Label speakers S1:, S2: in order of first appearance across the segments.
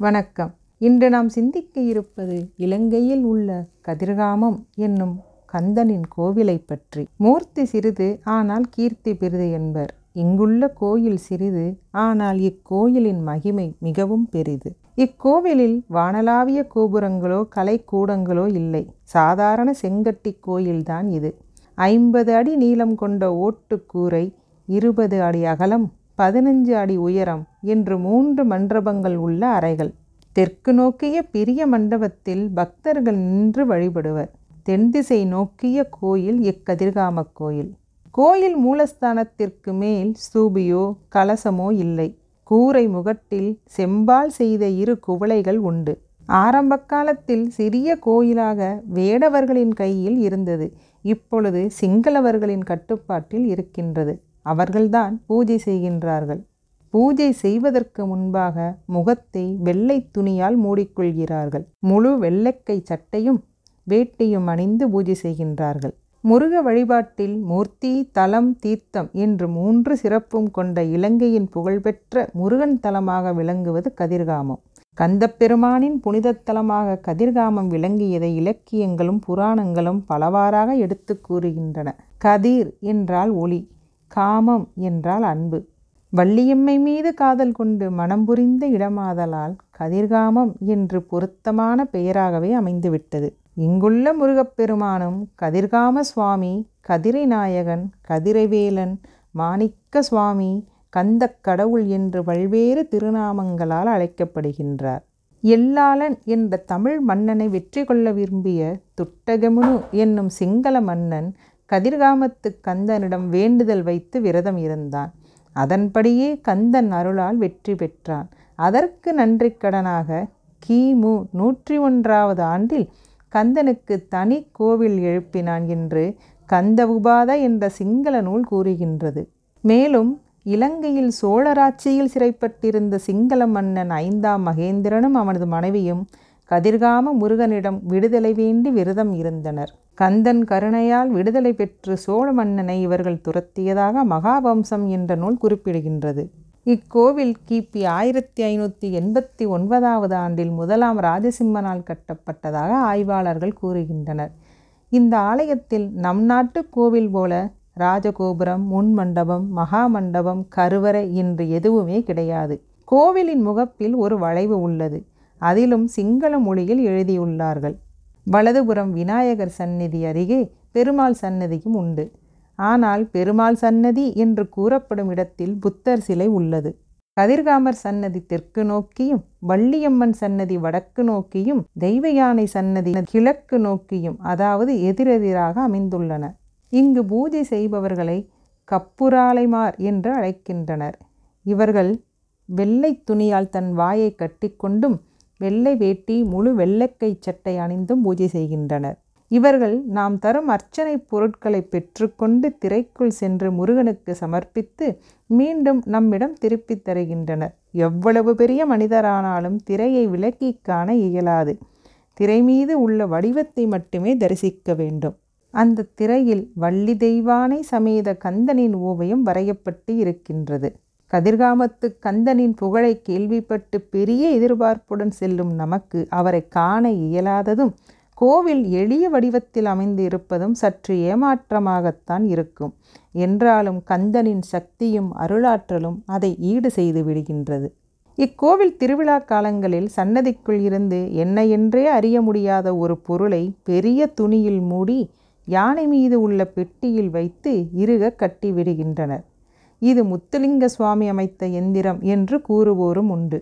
S1: வணக்கம். இன்று நாம் சிந்திக்க இருப்பது இலங்கையில் உள்ள கதிர்காமம் என்னும் கந்தனின் கோவிலை பற்றி. மூர்த்தி சிறிது, ஆனால் கீர்த்தி பெரிது என்பர். இங்குள்ள கோயில் சிறிது, ஆனால் இக்கோயிலின் மகிமை மிகவும் பெரிது. இக்கோவிலில் வானளாவிய கோபுரங்களோ கலைக்கூடங்களோ இல்லை. சாதாரண செங்கட்டி கோயில்தான் இது. 50 அடி நீளம் கொண்ட ஓட்டுக்கூரை, 20 அடி அகலம், 15 அடி உயரம் என்று 3 மண்டபங்கள் உள்ள அறைகள். தெற்கு நோக்கிய பெரிய மண்டபத்தில் பக்தர்கள் நின்று வழிபடுவர். தென்திசை நோக்கிய கோயில் இக்கதிர்காம கோயில். கோயில் மூலஸ்தானத்திற்கு மேல் ஸ்தூபியோ கலசமோ இல்லை. கூரை முகட்டில் செம்பால் செய்த 2 குவளைகள் உண்டு. ஆரம்ப காலத்தில் சிறிய கோயிலாக வேடவர்களின் கையில் இருந்தது. இப்பொழுது சிங்களவர்களின் கட்டுப்பாட்டில் இருக்கின்றது. அவர்கள்தான் பூஜை செய்கின்றார்கள். பூஜை செய்வதற்கு முன்பாக முகத்தை வெள்ளை துணியால் மூடிக்கொள்கிறார்கள். முழு வெள்ளைக்கை சட்டையும் வேட்டியும் அணிந்து பூஜை செய்கின்றார்கள். முருக வழிபாட்டில் மூர்த்தி, தலம், தீர்த்தம் என்று 3 சிறப்பும் கொண்ட இலங்கையின் புகழ்பெற்ற முருகன் தலமாக விளங்குவது கதிர்காமம். கந்தப்பெருமானின் புனித தலமாக கதிர்காமம் விளங்கியதை இலக்கியங்களும் புராணங்களும் பலவாறாக எடுத்து கூறுகின்றன. கதிர் என்றால் ஒளி, காமம் என்றால் அன்பு. வள்ளியம்மை மீது காதல் கொண்டு மனம் புரிந்த இடமாதலால் கதிர்காமம் என்று பொருத்தமான பெயராகவே அமைந்துவிட்டது. இங்குள்ள முருகப்பெருமானும் கதிர்காம சுவாமி, கதிரை நாயகன், கதிரைவேலன், மாணிக்க சுவாமி, கந்த கடவுள் என்று பல்வேறு திருநாமங்களால் அழைக்கப்படுகின்றார். எல்லாளன் என்ற தமிழ் மன்னனை வெற்றி கொள்ள விரும்பிய துட்டகமுனு என்னும் சிங்கள மன்னன் கதிர்காமத்து கந்தனிடம் வேண்டுதல் வைத்து விரதம் இருந்தான். அதன்படியே கந்தன் அருளால் வெற்றி பெற்றான். அதற்கு நன்றிக்கடனாக கிமு 101வது ஆண்டில் கந்தனுக்கு தனி கோவில் எழுப்பினான் என்று கந்த உபாத என்ற சிங்கள நூல் கூறுகின்றது. மேலும் இலங்கையில் சோழராட்சியில் சிறைப்பட்டிருந்த சிங்கள மன்னன் 5ஆம் மகேந்திரனும் அவனது மனைவியும் கதிர்காம முருகனிடம் விடுதலை வேண்டி விரதம் இருந்தனர். கந்தன் கருணையால் விடுதலை பெற்று சோழ மன்னனை இவர்கள் துரத்தியதாக மகாவம்சம் என்ற நூல் குறிப்பிடுகின்றது. இக்கோவில் கிபி 1589வது ஆண்டில் 1ஆம் ராஜசிம்மனால் கட்டப்பட்டதாக ஆய்வாளர்கள் கூறுகின்றனர். இந்த ஆலயத்தில் நம் நாட்டு கோவில் போல ராஜகோபுரம், முன்மண்டபம், மகாமண்டபம், கருவறை என்று எதுவுமே கிடையாது. கோவிலின் முகப்பில் ஒரு வளைவு உள்ளது. அதிலும் சிங்கள மொழியில் எழுதியுள்ளார்கள். வலதுபுறம் விநாயகர் சந்நிதி அருகே பெருமாள் சன்னதியும் உண்டு. ஆனால் பெருமாள் சன்னதி என்று கூறப்படும் இடத்தில் புத்தர் சிலை உள்ளது. கதிர்காமர் சன்னதி தெற்கு நோக்கியும், வள்ளியம்மன் சன்னதி வடக்கு நோக்கியும், தெய்வ யானை சன்னதி கிழக்கு நோக்கியும், அதாவது எதிரெதிராக அமைந்துள்ளன. இங்கு பூஜை செய்பவர்களை கப்புராலைமார் என்று அழைக்கின்றனர். இவர்கள் வெள்ளை துணியால் தன் வாயை கட்டிக்கொண்டும் வெள்ளை வேட்டி, முழு வெள்ளைக்கை சட்டை அணிந்தும் பூஜை செய்கின்றனர். இவர்கள் நாம் தரும் அர்ச்சனை பொருட்களை பெற்றுக்கொண்டு திரைக்குள் சென்று முருகனுக்கு சமர்ப்பித்து மீண்டும் நம்மிடம் திருப்பி தருகின்றனர். எவ்வளவு பெரிய மனிதரானாலும் திரையை விலக்கி காண இயலாது. திரை மீது உள்ள வடிவத்தை மட்டுமே தரிசிக்க வேண்டும். அந்த திரையில் வள்ளி தெய்வானை சமேத கந்தனின் ஓவியம் வரையப்பட்டு இருக்கின்றது. கதிர்காமத்து கந்தனின் புகழை கேள்விப்பட்டு பெரிய எதிர்பார்ப்புடன் செல்லும் நமக்கு அவரை காண இயலாததும், கோவில் எளிய வடிவத்தில் அமைந்து இருப்பதும் சற்று ஏமாற்றமாகத்தான் இருக்கும். என்றாலும் கந்தனின் சக்தியும் அருளாற்றலும் அதை ஈடு செய்து விடுகின்றது. இக்கோவில் திருவிழா காலங்களில் சன்னதிக்குள் இருந்து என்ன என்றே அறிய முடியாத ஒரு பொருளை பெரிய துணியில் மூடி யானை மீது உள்ள பெட்டியில் வைத்து இறுக கட்டி விடுகின்றனர். இது முத்துலிங்க சுவாமி அமைத்த எந்திரம் என்று கூறுவோரும் உண்டு.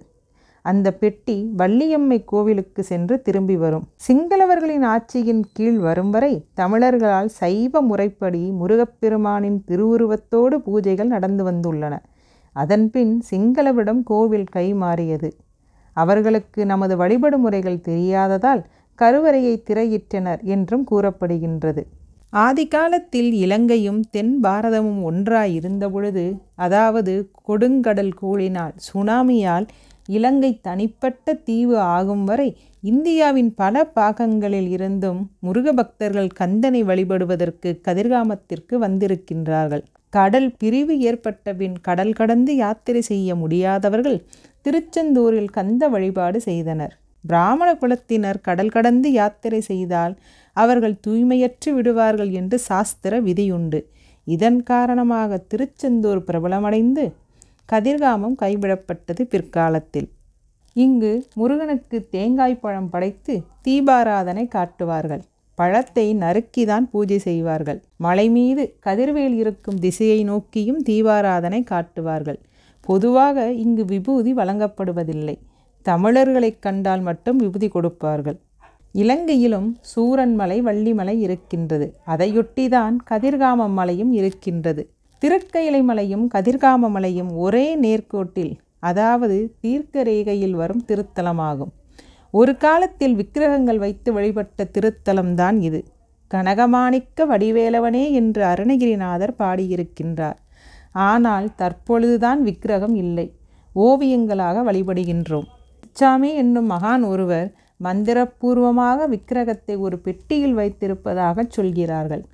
S1: அந்த பெட்டி வள்ளியம்மை கோவிலுக்கு சென்று திரும்பி வரும். சிங்களவர்களின் ஆட்சியின் கீழ் வரும் வரை தமிழர்களால் சைவ முறைப்படி முருகப்பெருமானின் திருவுருவத்தோடு பூஜைகள் நடந்து வந்துள்ளன. அதன்பின் சிங்களவிடம் கோவில் கைமாறியது. அவர்களுக்கு நமது வழிபடு முறைகள் தெரியாததால் கருவறையை திரையிட்டனர் என்றும் கூறப்படுகின்றது. ஆதிகாலத்தில் இலங்கையும் தென் பாரதமும் ஒன்றாய் இருந்தபொழுது, அதாவது கொடுங்கடல் கோளினால் சுனாமியால் இலங்கை தனிப்பட்ட தீவு ஆகும் வரை இந்தியாவின் பல பாகங்களில் இருந்தும் முருக பக்தர்கள் கந்தனை வழிபடுவதற்கு கதிர்காமத்திற்கு வந்திருக்கின்றார்கள். கடல் பிரிவு ஏற்பட்ட பின் கடல் கடந்து யாத்திரை செய்ய முடியாதவர்கள் திருச்செந்தூரில் கந்த வழிபாடு செய்தனர். பிராமண குலத்தினர் கடல் கடந்து யாத்திரை செய்தால் அவர்கள் தூய்மையற்று விடுவார்கள் என்று சாஸ்திர விதியுண்டு. இதன் காரணமாக திருச்செந்தூர் பிரபலமடைந்து கதிர்காமம் கைவிடப்பட்டது பிற்காலத்தில். இங்கு முருகனுக்கு தேங்காய் பழம் படைத்து தீபாராதனை காட்டுவார்கள். பழத்தை நறுக்கிதான் பூஜை செய்வார்கள். மலை மீது கதிர்வேல் இருக்கும் திசையை நோக்கியும் தீபாராதனை காட்டுவார்கள். பொதுவாக இங்கு விபூதி வழங்கப்படுவதில்லை. தமிழர்களை கண்டால் மட்டும் விபூதி கொடுப்பார்கள். இலங்கையிலும் சூரன்மலை, வள்ளிமலை இருக்கின்றது. அதையொட்டிதான் கதிர்காமம் மலையும் இருக்கின்றது. திருக்கயிலை மலையும் கதிர்காம மலையும் ஒரே நேர்கோட்டில், அதாவது தீர்க்க ரேகையில் வரும் திருத்தலமாகும். ஒரு காலத்தில் விக்கிரகங்கள் வைத்து வழிபட்ட திருத்தலம்தான் இது. கனகமாணிக்க வடிவேலவனே என்று அருணகிரிநாதர் பாடியிருக்கின்றார். ஆனால் தற்பொழுதுதான் விக்கிரகம் இல்லை, ஓவியங்களாக வழிபடுகின்றோம். இச்சாமி என்னும் மகான் ஒருவர் மந்திரபூர்வமாக விக்கிரகத்தை ஒரு பெட்டியில் வைத்திருப்பதாக சொல்கிறார்கள்.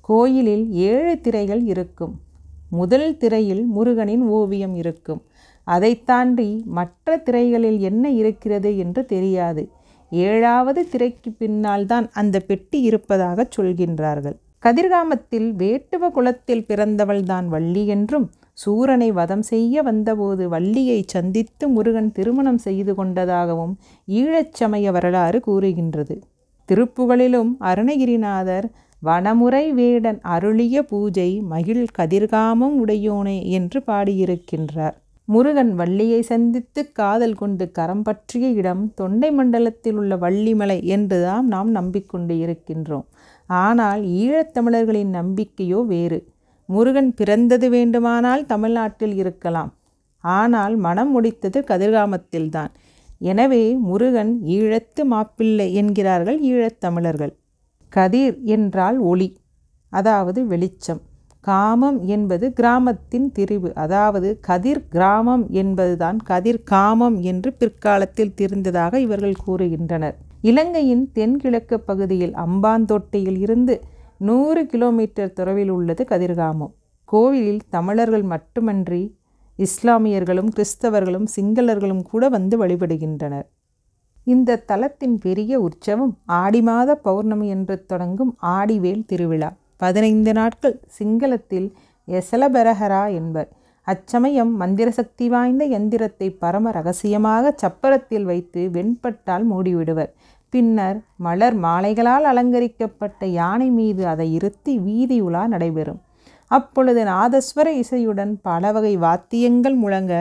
S1: கோயிலில் 7 திரைகள் இருக்கும். முதல் திரையில் முருகனின் ஓவியம் இருக்கும். அதை தாண்டி மற்ற திரைகளில் என்ன இருக்கிறது என்று தெரியாது. 7வது திரைக்கு பின்னால் தான் அந்த பெட்டி இருப்பதாக சொல்கின்றார்கள். கதிர்காமத்தில் வேட்டுவ குலத்தில் பிறந்தவள் தான் வள்ளி என்றும், சூரனை வதம் செய்ய வந்தபோது வள்ளியை சந்தித்து முருகன் திருமணம் செய்து கொண்டதாகவும் ஈழச் சமய வரலாறு கூறுகின்றது. திருப்புகழிலும் அருணகிரிநாதர் வனமுறை வேடன் அருளிய பூஜை மகிழ் கதிர்காமம் உடையோனே என்று பாடியிருக்கின்றார். முருகன் வள்ளியை சந்தித்து காதல் கொண்டு கரம் பற்றிய இடம் தொண்டை மண்டலத்தில் உள்ள வள்ளிமலை என்றுதான் நாம் நம்பிக்கொண்டு இருக்கின்றோம். ஆனால் ஈழத்தமிழர்களின் நம்பிக்கையோ வேறு. முருகன் பிறந்தது வேண்டுமானால் தமிழ்நாட்டில் இருக்கலாம், ஆனால் மனம் முடித்தது கதிர்காமத்தில்தான். எனவே முருகன் ஈழத்து மாப்பிள்ளை என்கிறார்கள் ஈழத்தமிழர்கள். கதிர் என்றால் ஒளி, அதாவது வெளிச்சம். காமம் என்பது கிராமத்தின் திரிவு, அதாவது கதிர் கிராமம் என்பதுதான் கதிர் காமம் என்று பிற்காலத்தில் தெரிந்ததாக இவர்கள் கூறுகின்றனர். இலங்கையின் தென்கிழக்கு பகுதியில் அம்பாந்தோட்டையில் இருந்து 100 கிலோமீட்டர் தொலைவில் உள்ளது கதிர்காமம். கோவிலில் தமிழர்கள் மட்டுமன்றி இஸ்லாமியர்களும் கிறிஸ்தவர்களும் சிங்களர்களும் கூட வந்து வழிபடுகின்றனர். இந்த தலத்தின் பெரிய உற்சவம் ஆடி மாத பௌர்ணமி என்று தொடங்கும் ஆடிவேல் திருவிழா. 15 நாட்கள் சிங்களத்தில் எசலபெரஹரா என்பர். அச்சமயம் மந்திர சக்தி வாய்ந்த எந்திரத்தை பரம ரகசியமாக சப்பரத்தில் வைத்து வெண்பட்டால் மூடிவிடுவர். பின்னர் மலர் மாலைகளால் அலங்கரிக்கப்பட்ட யானை மீது அதை இருத்தி வீதி உலா நடைபெறும். அப்பொழுது நாதஸ்வர இசையுடன் பல வகை வாத்தியங்கள் முழங்க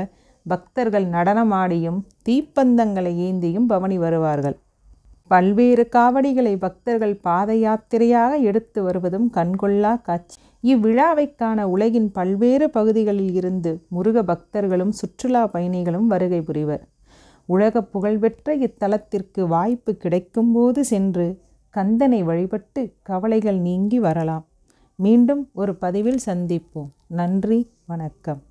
S1: பக்தர்கள் நடனமாடியும் தீப்பந்தங்களை ஏந்தியும் பவனி வருவார்கள். பல்வேறு காவடிகளை பக்தர்கள் பாத யாத்திரையாக எடுத்து வருவதும் கண்கொள்ளா காட்சி. இவ்விழாவை காண உலகின் பல்வேறு பகுதிகளில் இருந்து முருக பக்தர்களும் சுற்றுலா பயணிகளும் வருகை புரிவர். உலக புகழ்பெற்ற இத்தலத்திற்கு வாய்ப்பு கிடைக்கும்போது சென்று கந்தனை வழிபட்டு கவலைகள் நீங்கி வரலாம். மீண்டும் ஒரு பதிவில் சந்திப்போம். நன்றி, வணக்கம்.